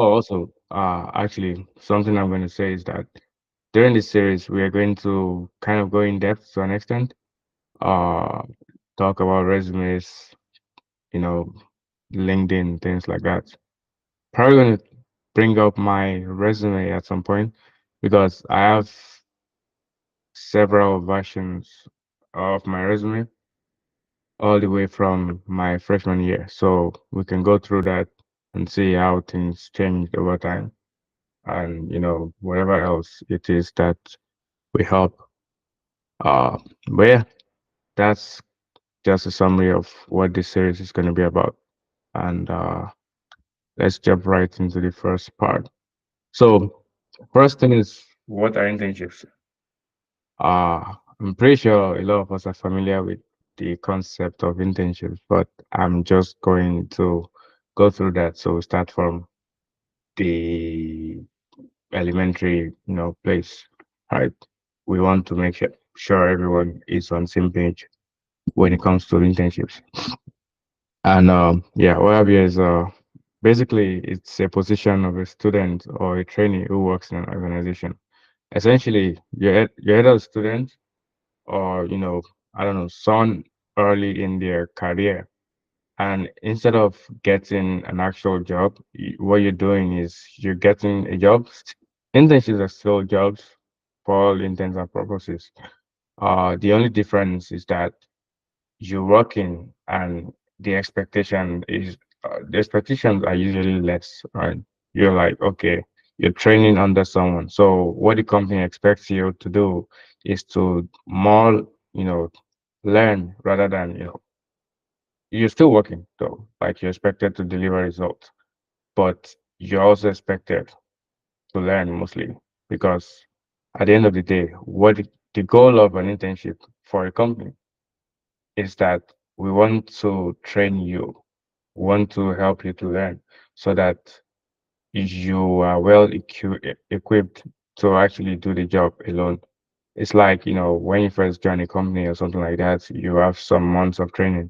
Oh, also, actually, something I'm going to say is that during this series, we are going to kind of go in depth to an extent, uh, talk about resumes, you know, LinkedIn, things like that. Probably going to bring up my resume at some point because I have several versions of my resume all the way from my freshman year. So we can go through that and see how things changed over time and, whatever else it is that we help. Uh, but yeah, that's just a summary of what this series is going to be about. And let's jump right into the first part. So, first thing is, what are internships? I'm pretty sure a lot of us are familiar with the concept of internships, but I'm just going to go through that. So we start from the elementary, place, right? We want to make sure everyone is on same page when it comes to internships. And yeah, what I have here is basically it's a position of a student or a trainee who works in an organization. Essentially, you're either a student or I don't know, someone early in their career, and instead of getting an actual job, what you're doing is you're getting a job. Internships are still jobs for all intents and purposes. The only difference is that you're working and the expectations are usually less, right? You're like, okay, you're training under someone, so what the company expects you to do is to more, learn rather than, you're still working though, like you're expected to deliver results, but you're also expected to learn mostly because at the end of the day, the goal of an internship for a company is that we want to train you, want to help you to learn so that you are well equipped to actually do the job alone. It's like, when you first join a company or something like that, you have some months of training,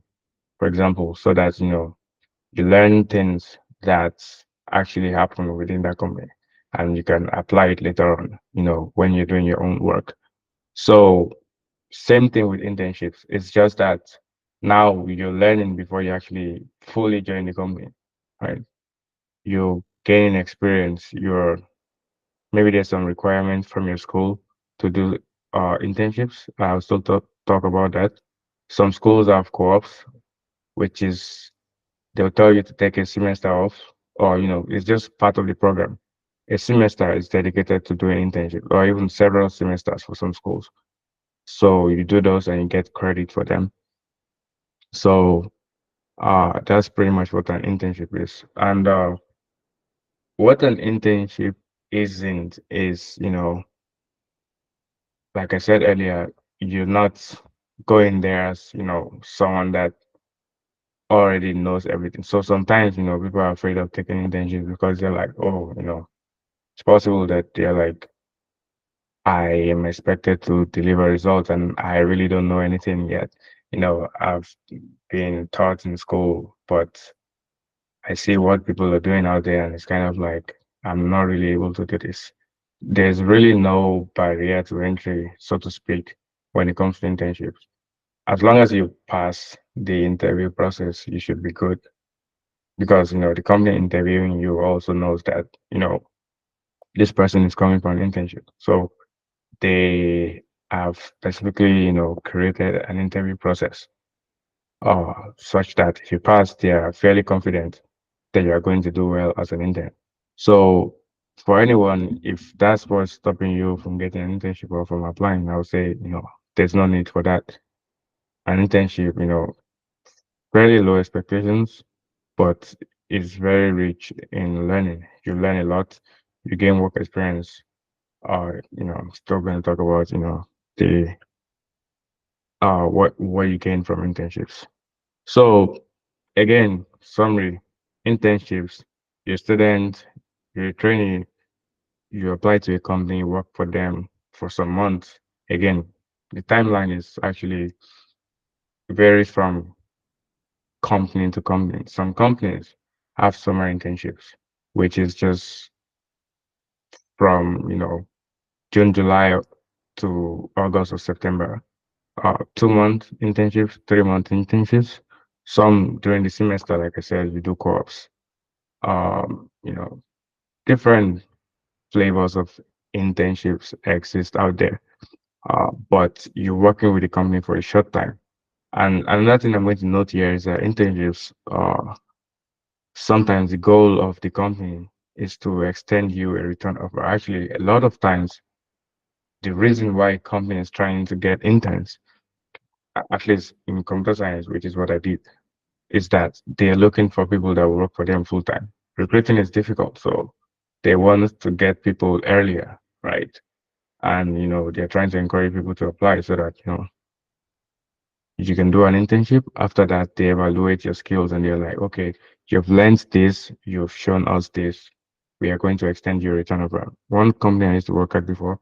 for example, so that, you learn things that actually happen within that company and you can apply it later on, when you're doing your own work. So same thing with internships. It's just that now you're learning before you actually fully join the company, right? You're gaining experience. Maybe there's some requirements from your school to do internships. I'll still talk about that. Some schools have co-ops, which is they'll tell you to take a semester off, or it's just part of the program. A semester is dedicated to doing internship, or even several semesters for some schools. So you do those and you get credit for them. So that's pretty much what an internship is. And what an internship isn't is, like I said earlier, you're not going there as, someone that already knows everything. So sometimes, people are afraid of taking internships because they're like, oh, it's possible that they're like, I am expected to deliver results and I really don't know anything yet. I've been taught in school, but I see what people are doing out there, and it's kind of like I'm not really able to do this. There's really no barrier to entry, so to speak, when it comes to internships. As long as you pass the interview process, you should be good because the company interviewing you also knows that this person is coming for an internship. So they have specifically created an interview process such that if you pass, they are fairly confident that you are going to do well as an intern. So for anyone, if that's what's stopping you from getting an internship or from applying, I would say, there's no need for that. An internship, fairly low expectations, but it's very rich in learning. You learn a lot, you gain work experience. I'm still going to talk about, the what you gain from internships. So again, summary, internships, you're a student, you're a trainee, you apply to a company, work for them for some months. Again, the timeline is actually varies from company to company. Some companies have summer internships which is just from, June, July to August or September. 2 month internships, 3 month internships. Some during the semester, like I said, you do co-ops. Um, you know, different flavors of internships exist out there. But you're working with the company for a short time. And another thing I'm going to note here is that internships, sometimes the goal of the company is to extend you a return offer. Actually, a lot of times, the reason why companies trying to get interns, at least in computer science, which is what I did, is that they're looking for people that will work for them full time. Recruiting is difficult, so they want to get people earlier, right? And they're trying to encourage people to apply so that you can do an internship. After that, they evaluate your skills and they're like, okay, you've learned this, you've shown us this. We are going to extend your return of grant. One company I used to work at before,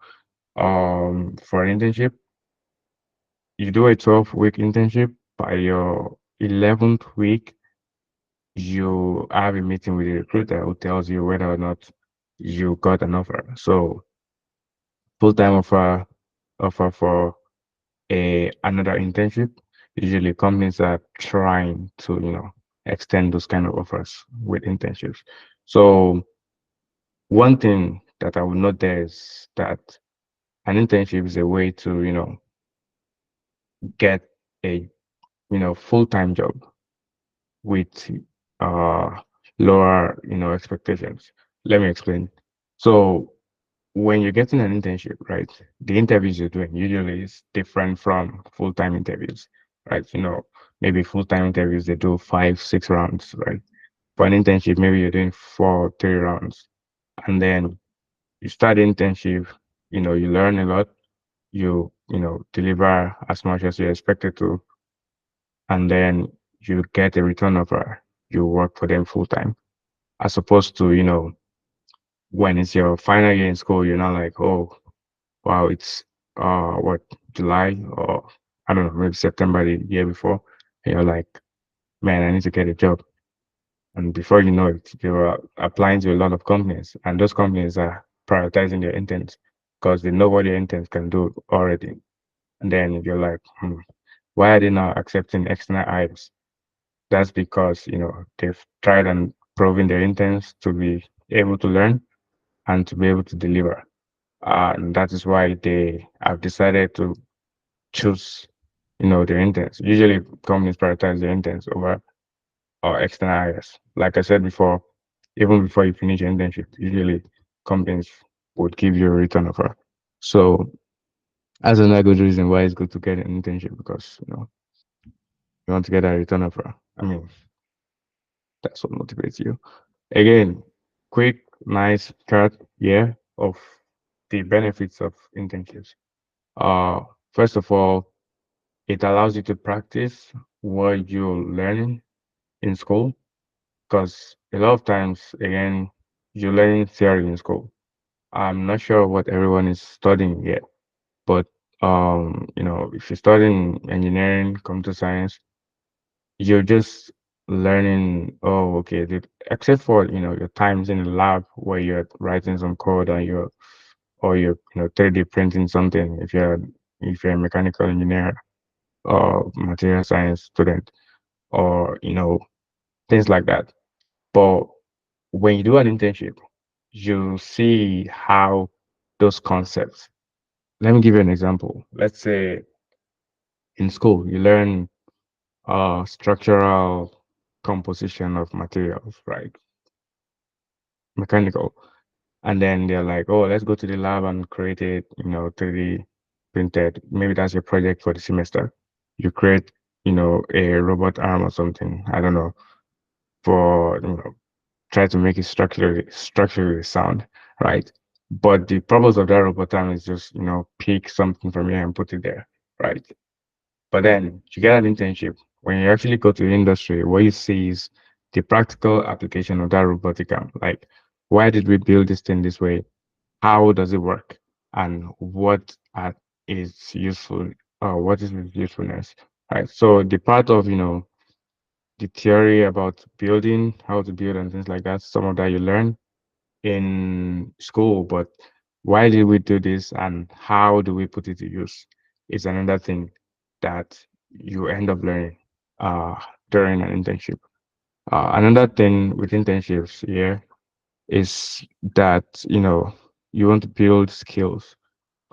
for an internship, you do a 12-week internship. By your 11th week, you have a meeting with the recruiter who tells you whether or not you got an offer. So full-time offer for another internship. Usually companies are trying to, extend those kind of offers with internships. So one thing that I would note there is that an internship is a way to, get a, full-time job with uh lower, expectations. Let me explain. So when you're getting an internship, right, the interviews you're doing usually is different from full-time interviews, right? Maybe full-time interviews they do 5, 6 rounds, right? For an internship, maybe you're doing 4, 3 rounds, and then you start the internship. You learn a lot. You deliver as much as you're expected to, and then you get a return offer. You work for them full time, as opposed to when it's your final year in school, you're not like, oh, wow, it's what, July, or I don't know, maybe September the year before, and you're like, man, I need to get a job. And before you know it, you're applying to a lot of companies, and those companies are prioritizing their interns because they know what their interns can do already. And then you're like, why are they not accepting external hires? That's because they've tried and proven their interns to be able to learn and to be able to deliver. And that is why they have decided to choose, their interns. Usually companies prioritize their interns over external hires. Like I said before, even before you finish your internship, usually companies would give you a return offer. So that's another good reason why it's good to get an internship, because you want to get a return offer. I mean, that's what motivates you. Again, quick, nice chart here of the benefits of internships. Uh, First of all, it allows you to practice what you're learning in school, because a lot of times, again, you're learning theory in school. I'm not sure what everyone is studying yet, but if you're studying engineering, computer science, you're just learning. Oh, okay. Except for your times in the lab where you're writing some code and you're 3D printing something. If you're a mechanical engineer or material science student, or things like that. But when you do an internship, you see how those concepts. Let me give you an example. Let's say in school you learn structural composition of materials, right? Mechanical. And then they're like, oh, let's go to the lab and create it, 3D printed. Maybe that's your project for the semester. You create, a robot arm or something. I don't know, for try to make it structurally sound, right? But the purpose of that robot arm is just, pick something from here and put it there, right? But then you get an internship. When you actually go to the industry, what you see is the practical application of that robotic arm. Like, why did we build this thing this way? How does it work? And is useful, what is its usefulness? Right. So the part of, the theory about building, how to build and things like that, some of that you learn. in school, but why did we do this and how do we put it to use is another thing that you end up learning uh, during an internship. Another thing with internships here is that you want to build skills.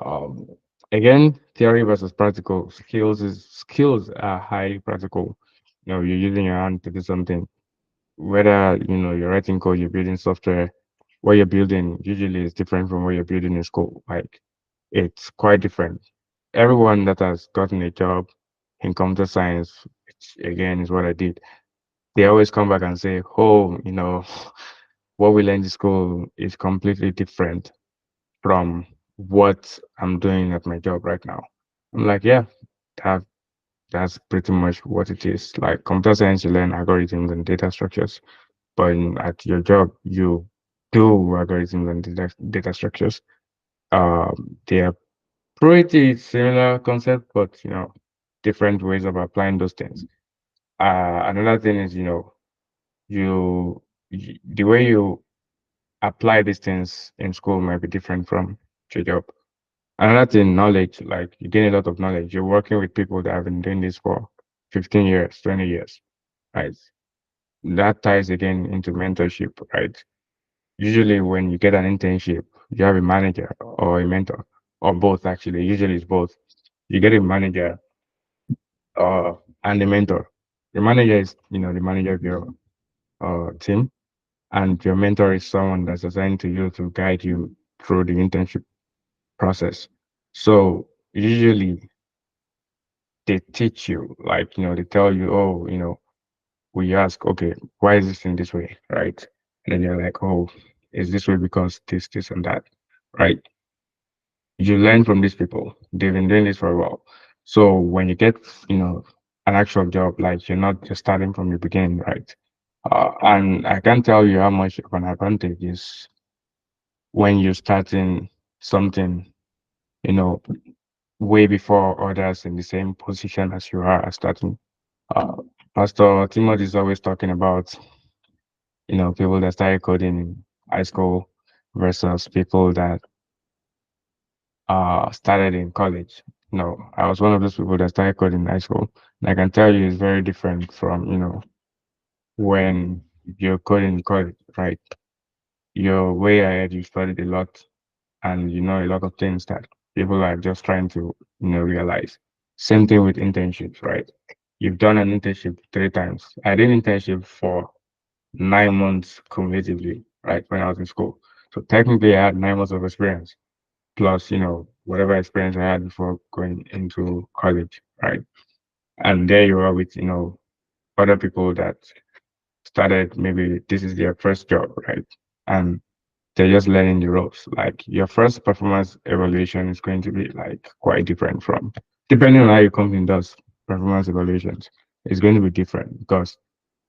Um, Again, theory versus practical skills are highly practical. You're using your hand to do something, whether you're writing code, you're building software, what you're building usually is different from what you're building in school. Like it's quite different. Everyone that has gotten a job in computer science, which again is what I did, they always come back and say, "Oh, what we learned in school is completely different from what I'm doing at my job right now." I'm like, yeah, that that's pretty much what it is. Like computer science, you learn algorithms and data structures. But at your job, you do algorithms and data structures. They are pretty similar concept, but different ways of applying those things. Another thing is, the way you apply these things in school might be different from your job. Another thing, knowledge, like you gain a lot of knowledge. You're working with people that have been doing this for 15 years, 20 years, right? That ties again into mentorship, right? Usually, when you get an internship, you have a manager or a mentor, or both actually. Usually, it's both. You get a manager and a mentor. The manager is, the manager of your team, and your mentor is someone that's assigned to you to guide you through the internship process. So, usually, they teach you, like, they tell you, oh, we ask, okay, why is this thing this way, right? And then you're like, oh, is this way because this, and that, right? You learn from these people. They've been doing this for a while. So when you get, an actual job, like you're not just starting from the beginning, right? And I can tell you how much of an advantage is when you're starting something, you know, way before others in the same position as you are starting. Uh, Pastor Timothy is always talking about, people that started coding in high school versus people that started in college. No, I was one of those people that started coding in high school. And I can tell you it's very different from, when you're coding in college, right? You're way ahead, you studied a lot, and you know a lot of things that people are just trying to, realize. Same thing with internships, right? You've done an internship 3 times. I did internship for 9 months cumulatively, right, when I was in school. So technically I had 9 months of experience plus, whatever experience I had before going into college, right? And there you are with, other people that started, maybe this is their first job, right? And they're just learning the ropes. Like your first performance evaluation is going to be like quite different from, depending on how your company does performance evaluations, it's going to be different because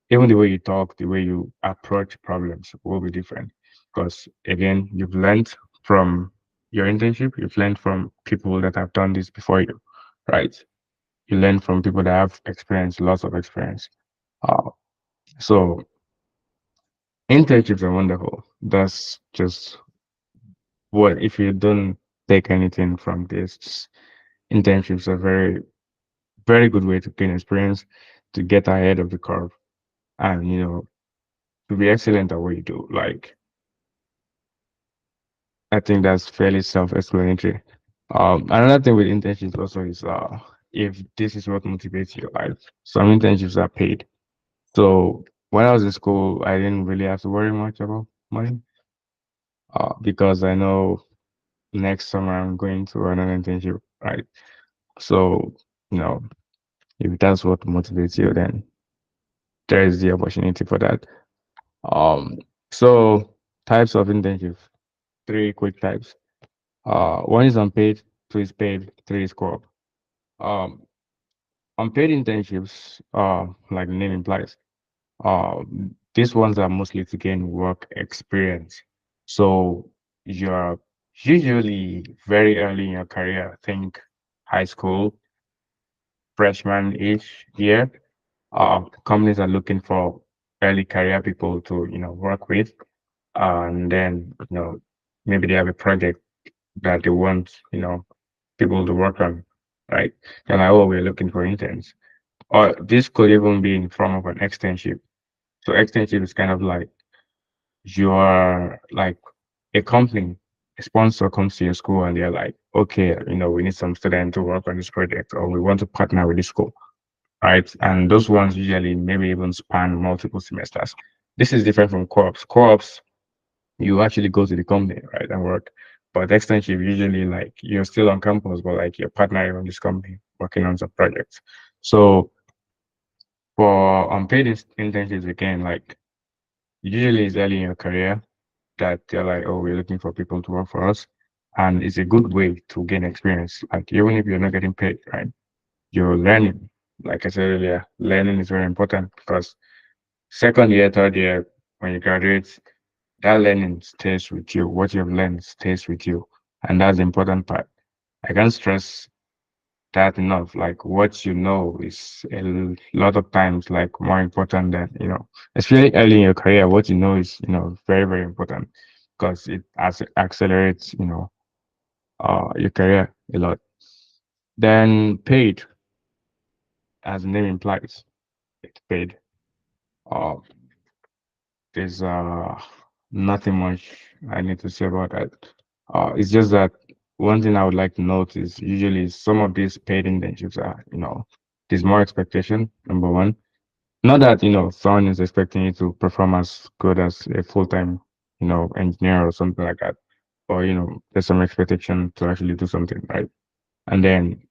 even the way you talk, the way you approach problems will be different. Because again, you've learned from your internship, you've learned from people that have done this before you, right? You learn from people that have experience, lots of experience. Uh, so internships are wonderful. That's just what if you don't take anything from this, internships are very, very good way to gain experience, to get ahead of the curve, and to be excellent at what you do. Like I think that's fairly self-explanatory. Another thing with internships also is if this is what motivates you, like some internships are paid. So when I was in school, I didn't really have to worry much about money because I know next summer I'm going to another internship, right? So, you know, if that's what motivates you, then there is the opportunity for that. Um, so types of internships, three quick types. One is unpaid, two is paid, three is co-op. Um, Unpaid internships, like the name implies, uh, these ones are mostly to gain work experience. So you're usually very early in your career, think high school, freshman-ish year. Companies are looking for early career people to, work with. and then maybe they have a project that they want people to work on, right? They're like, oh, we're looking for interns, or this could even be in form of an externship. So externship is kind of like you are like a company, a sponsor comes to your school and they're like, okay, we need some student to work on this project, or we want to partner with this school, right? And those ones usually maybe even span multiple semesters. This is different from co-ops. Co-ops, you actually go to the company, right, and work. But externship, usually like you're still on campus, but like you're partnering on this company, working on some projects. So for unpaid internships, again, like usually it's early in your career that they're like, oh, we're looking for people to work for us. And it's a good way to gain experience. Like even if you're not getting paid, right? You're learning. Like I said earlier, learning is very important because second year, third year, when you graduate, that learning stays with you. What you've learned stays with you. And that's the important part. I can't stress that enough. Like what you know is lot of times like more important than, especially early in your career, what you know is, very, very important because it accelerates, your career a lot. Then paid, as the name implies, it's paid. Uh, there's nothing much I need to say about that. It's just that one thing I would like to note is usually some of these paid internships are, there's more expectation, number one. Not that, someone is expecting you to perform as good as a full-time, engineer or something like that. Or, there's some expectation to actually do something, right? And then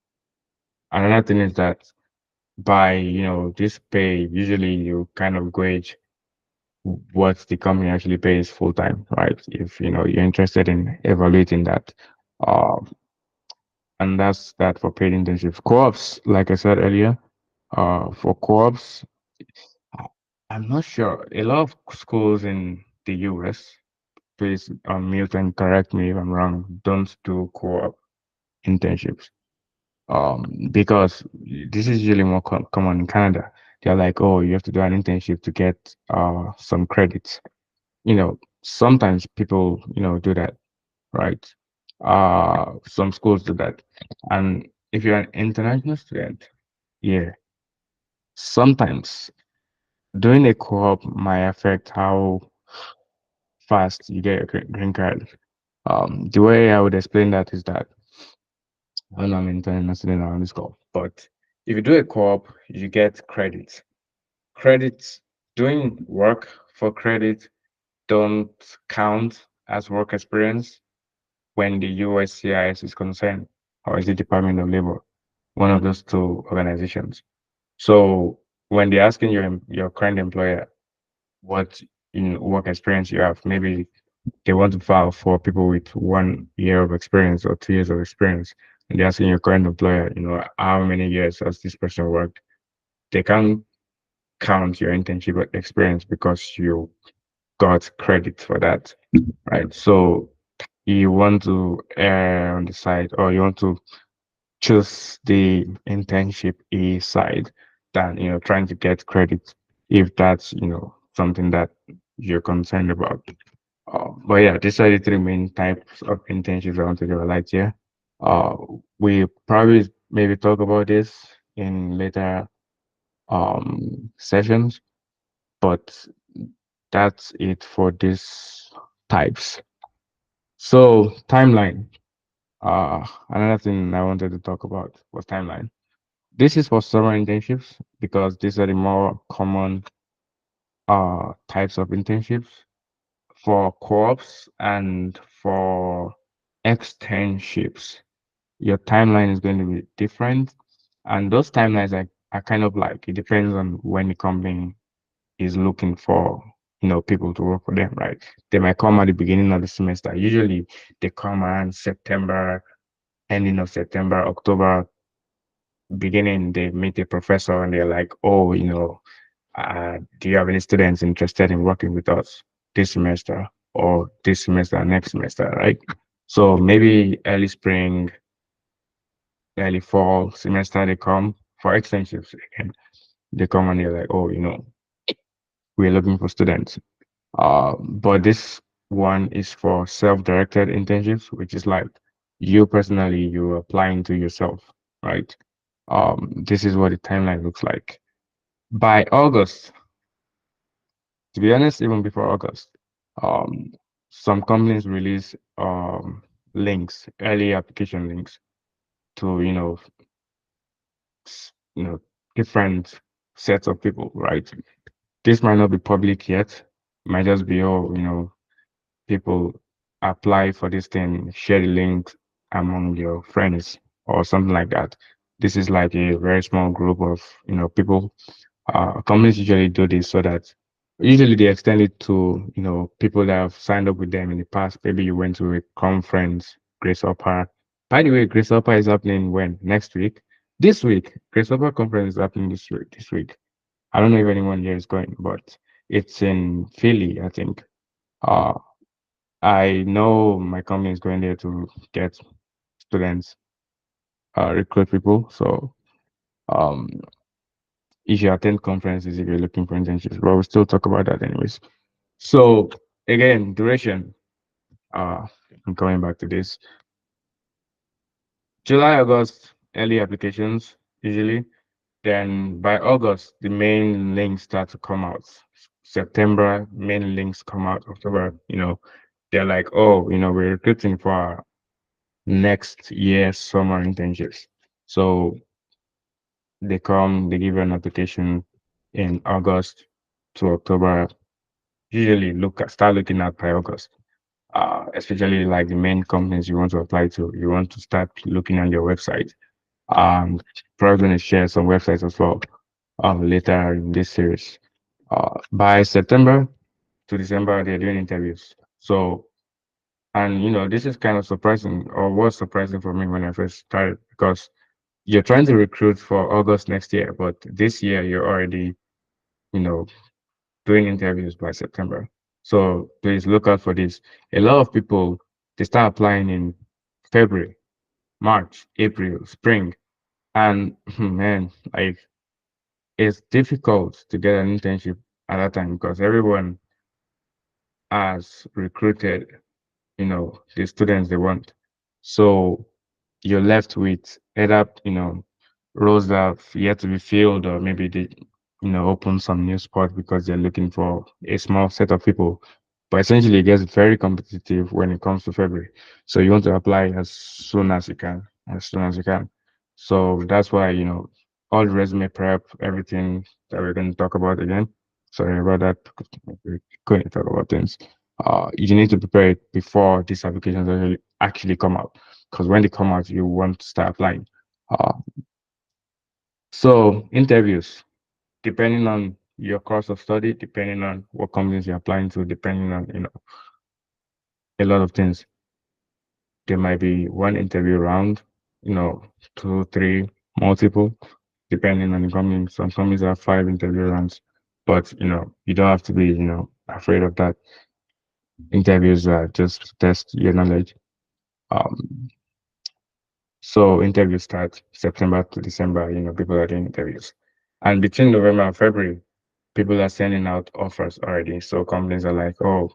another thing is that by, this pay, usually you kind of gauge what the company actually pays full-time, right? If, you're interested in evaluating that. Um, and that's that for paid internships. Co-ops, like I said earlier, for co-ops, I- I'm not sure. A lot of schools in the US, please unmute and correct me if I'm wrong, don't do co-op internships. Because this is usually more common in Canada. They're like, oh, you have to do an internship to get some credits. Sometimes people, do that, right? Some schools do that. And if you're an international student, yeah, sometimes doing a co-op might affect how fast you get a green card. The way I would explain that is that I know I'm international student on this call, but if you do a co-op, you get credits. Credits doing work for credit don't count as work experience when the USCIS is concerned, or is the Department of Labor, one of those two organizations. So when they're asking your current employer what work experience you have, maybe they want to file for people with 1 year of experience or 2 years of experience, and they're asking your current employer, how many years has this person worked? They can't count your internship experience because you got credit for that, right? So you want to err on the side, or you want to choose the internship A side than trying to get credit if that's something that you're concerned about. But yeah, these are the three main types of internships I wanted to highlight here. Uh, we probably maybe talk about this in later sessions, but that's it for these types. So timeline. Another thing I wanted to talk about was timeline. This is for summer internships because these are the more common types of internships. For co-ops and for externships, your timeline is going to be different. And those timelines are kind of like, it depends on when the company is looking for, people to work for them, right? They might come at the beginning of the semester. Usually they come around September, ending of September, October, beginning, they meet a professor and they're like, oh, do you have any students interested in working with us this semester or this semester, next semester, right? So maybe early spring, early fall semester, they come for extensions again. They come and they're like, oh, we're looking for students. But this One is for self-directed internships, which is like you personally, you're applying to yourself, right? This is what the timeline looks like. By August, to be honest, even before August, um, some companies release links, early application links to, you know, different sets of people, right? This might not be public yet. Might just be, oh, people apply for this thing, share the link among your friends or something like that. This is like a very small group of, people. Companies usually do this so that usually they extend it to, people that have signed up with them in the past. Maybe you went to a conference, Grace Hopper. By the way, Grace Hopper is happening when? Next week? This week. Grace Hopper conference is happening this week. This week. I don't know if anyone here is going, but it's in Philly, I think. Uh, I know my company is going there to get students, recruit people. So, um, if you attend conferences, if you're looking for internships, but we'll still talk about that anyways. So again, duration. Uh, I'm coming back to this. July, August, early applications usually. Then by August, the main links start to come out. September, main links come out. October, they're like, oh, we're recruiting for our next year's summer internships. So they come, they give you an application in August to October. Usually start looking at by August. Especially like the main companies you want to apply to. You want to start looking on your website. Um, Probably going to share some websites as well later in this series. By September to December, they're doing interviews. So, and this is kind of surprising, or was surprising for me when I first started, because you're trying to recruit for August next year, but this year you're already, you know, doing interviews by September. So please look out for this. A lot of people, they start applying in February, March, April, spring. And man, like it's difficult to get an internship at that time because everyone has recruited, the students they want. So you're left with either, roles that have yet to be filled, or maybe they, open some new spot because they're looking for a small set of people. But essentially, it gets very competitive when it comes to February. So you want to apply as soon as you can, as soon as you can. So that's why, all the resume prep, everything that we're going to talk about again. Sorry about that, because we're going to talk about things. You need to prepare it before these applications actually come out. Because when they come out, you want to start applying. Uh, so interviews, depending on your course of study, depending on what companies you're applying to, depending on, a lot of things. There might be one interview round, two, three, multiple, depending on the company. Some companies have five interview rounds, but you don't have to be, afraid of that. Interviews are just to test your knowledge. Um, so interviews start September to December, people are doing interviews. And between November and February, people are sending out offers already. So companies are like, oh,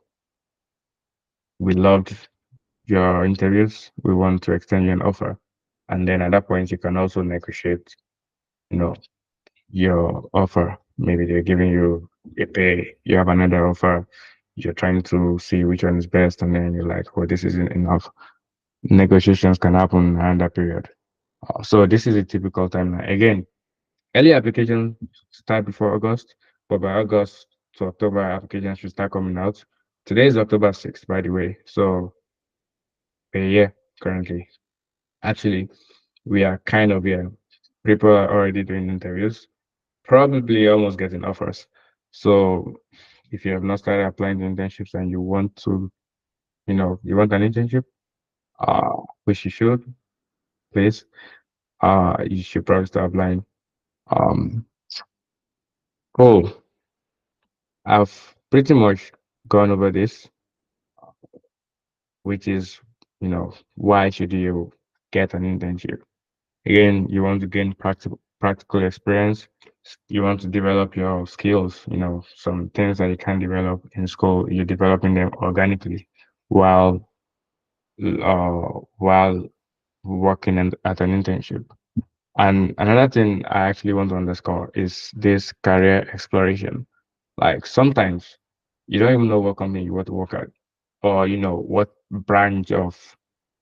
we loved your interviews. We want to extend you an offer. And then at that point, you can also negotiate, you know, your offer. Maybe they're giving you a pay, you have another offer, you're trying to see which one is best, and then you're like, oh, this isn't enough. Negotiations can happen around that period. So this is a typical timeline. Again, early applications start before August, but by August to October, applications should start coming out. Today is October 6th, by the way. So a year currently. Actually, we are kind of here. People are already doing interviews, probably almost getting offers. So if you have not started applying to internships and you want to, you want an internship, which you should, please, you should probably start applying. Um, cool. I've pretty much gone over this, which is, why should you get an internship? Again, you want to gain practical experience. You want to develop your skills. Some things that you can develop in school, you're developing them organically. while while working at an internship. And another thing I actually want to underscore is this career exploration. Like sometimes you don't even know what company you want to work at, or what branch of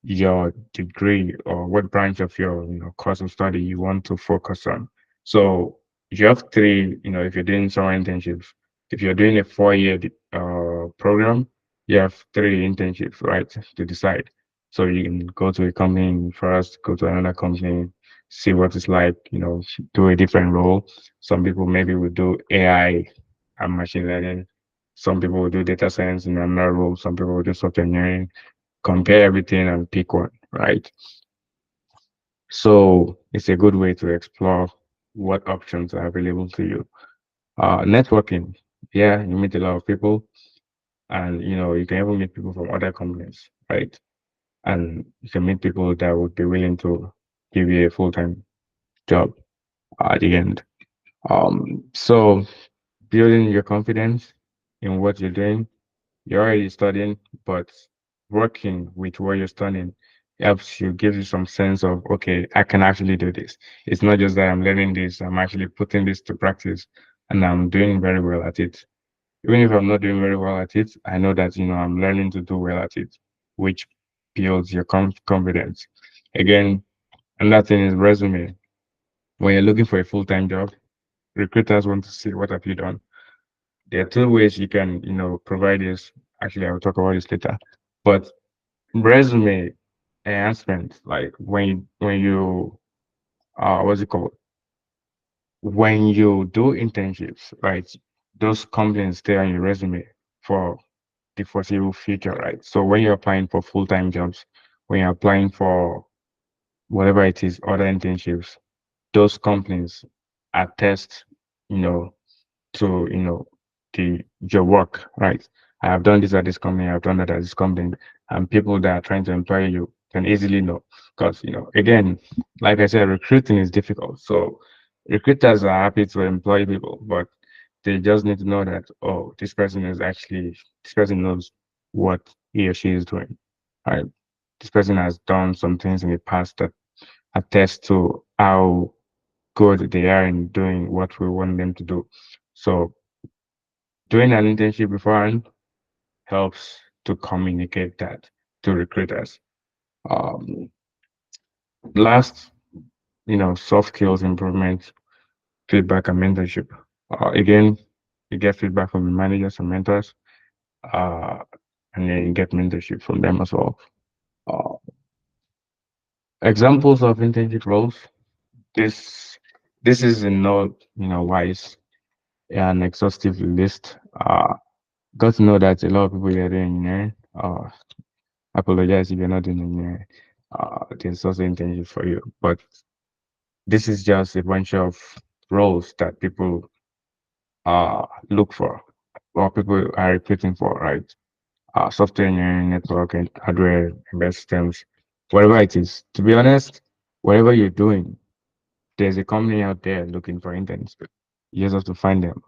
your degree or what branch of your course of study you want to focus on. So you have three, if you're doing summer internships, if you're doing a 4 year program, you have three internships, right, to decide. So you can go to a company first, go to another company, see what it's like, do a different role. Some people maybe will do AI and machine learning. Some people will do data science in another role. Some people will do software engineering. Compare everything and pick one, right? So it's a good way to explore what options are available to you. Networking, yeah, you meet a lot of people, and you can even meet people from other companies, right? And you can meet people that would be willing to give you a full-time job at the end. So building your confidence in what you're doing. You're already studying, but working with what you're studying helps you, gives you some sense of, okay, I can actually do this. It's not just that I'm learning this, I'm actually putting this to practice and I'm doing very well at it. Even if I'm not doing very well at it, I know that, I'm learning to do well at it, which builds your confidence. Again, another thing is resume. When you're looking for a full-time job, recruiters want to see what have you done. There are two ways you can, provide this. Actually, I will talk about this later. But resume enhancement, like when you what's it called? When you do internships, right? Those companies stay on your resume for the foreseeable future, right? So when you're applying for full-time jobs, when you're applying for whatever it is, other internships, those companies attest, you know, to the your work, right? I have done this at this company, I've done that at this company, and people that are trying to employ you can easily know. Because again, like I said, recruiting is difficult. So recruiters are happy to employ people, but they just need to know that, oh, this person knows what he or she is doing. Right. This person has done some things in the past that attest to how good they are in doing what we want them to do. So doing an internship beforehand helps to communicate that to recruiters. Um, Last, soft skills improvement, feedback and mentorship. Again, you get feedback from the managers and mentors, uh, and then you get mentorship from them as well. Uh, Examples of internship roles. This this is in no wise an exhaustive list. Got to know that a lot of people are doing engineering. Apologize if you're not doing engineering. There's also internship for you, but this is just a bunch of roles that people look for or people are recruiting for, right? Software engineering, network and hardware, embedded systems, whatever it is. To be honest, whatever you're doing, there's a company out there looking for interns. You just have to find them.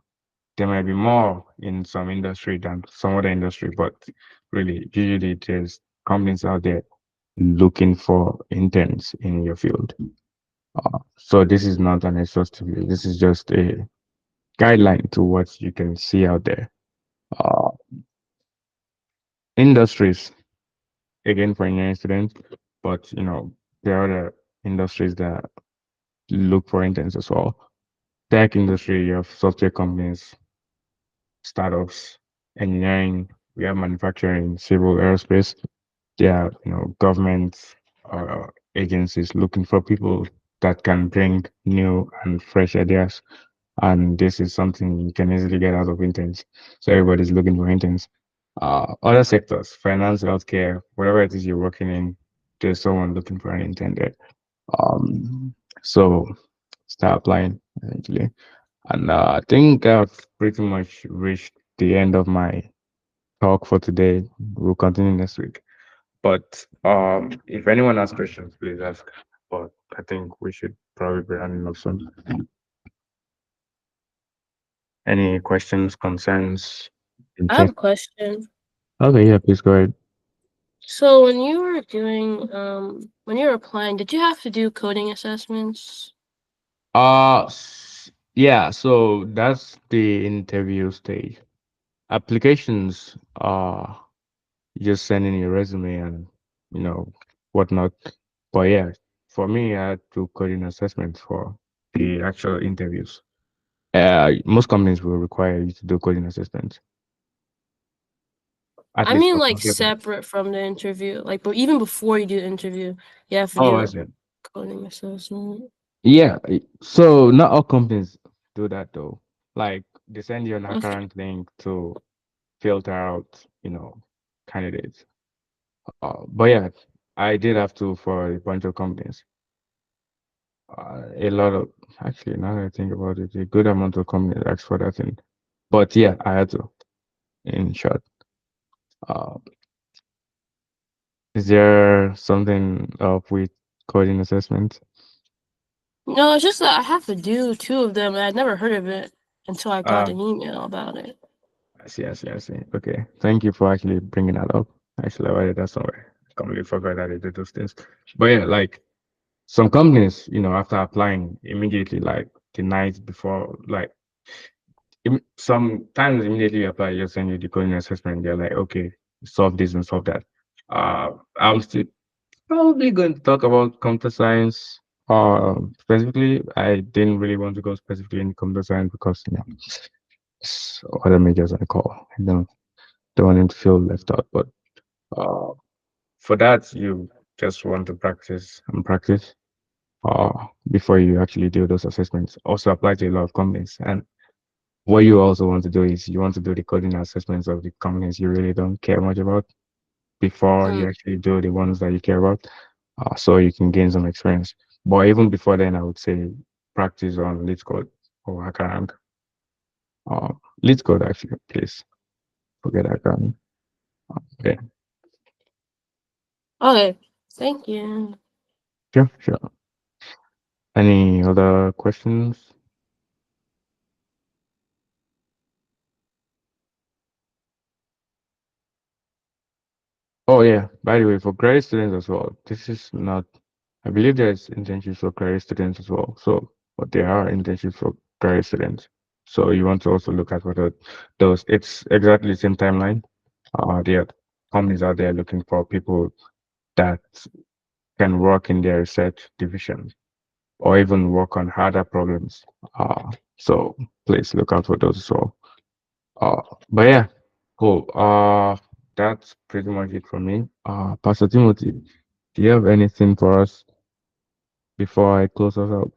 There might be more in some industry than some other industry, but really, usually there's companies out there looking for interns in your field. So this is not an exhaustive list. This is just a guideline to what you can see out there. Uh, Industries, again for engineering students, but there are other industries that look for interns as well. Tech industry, you have software companies, startups, engineering, we have manufacturing, civil, aerospace. There are, government uh, agencies looking for people that can bring new and fresh ideas. And this is something you can easily get out of interns. So everybody's looking for interns. Other sectors, finance, healthcare, whatever it is you're working in, there's someone looking for an intern there. So start applying eventually. And I think I've pretty much reached the end of my talk for today. We'll continue next week. But if anyone has questions, please ask. But I think we should probably be running off soon. Any questions, concerns, I have interest? a question. Okay, yeah, please go ahead. So when you were applying, did you have to do coding assessments? Yeah, so that's the interview stage. Applications you just send in your resume and you know whatnot. But yeah, for me, I had to coding assessments for the actual interviews. Most companies will require you to do coding assessments, at I least mean, for like computer. separate from the interview, like but even before you do the interview, you have to Oh, I do see. coding assessment. Yeah, so not all companies do that though. Like they send you an current link to filter out, candidates. But yeah, I did have to for a bunch of companies. A lot of actually, now that I think about it, a good amount of companies asked for that thing. But yeah, I had to. In short, uh, is there something up with coding assessment? No, it's just that I have to do two of them, and I'd never heard of it until I got Uh, an email about it. I see, I see, I see. Okay, thank you for actually bringing that up. Actually, I read that somewhere. I completely forgot that they did those things. But yeah, like some companies, after applying immediately, like the night before, like sometimes immediately you apply, you send you the coding assessment. They're like, okay, solve this and solve that. I'm still probably going to talk about computer science. Specifically, I didn't really want to go specifically in computer science because other majors I call. I don't want him to feel left out. But uh, for that, you just want to practice and practice before you actually do those assessments. Also apply to a lot of companies. And what you also want to do is you want to do the coding assessments of the companies you really don't care much about before you Mm. actually do the ones that you care about, so you can gain some experience. But even before then, I would say practice on lead code or hacker. Lead code actually, please forget hacker. Okay, Okay, thank you. sure, sure. Any other questions? Oh yeah, by the way, for graduate students as well, this is not. I believe there's internships for graduate students as well. So, but there are internships for graduate students. So you want to also look at what those. It's exactly the same timeline. There are companies out there looking for people that can work in their research division or even work on harder problems. So please look out for those as well. Uh, but yeah, cool. That's pretty much it from me. Pastor Timothy, do you have anything for us before I close us out?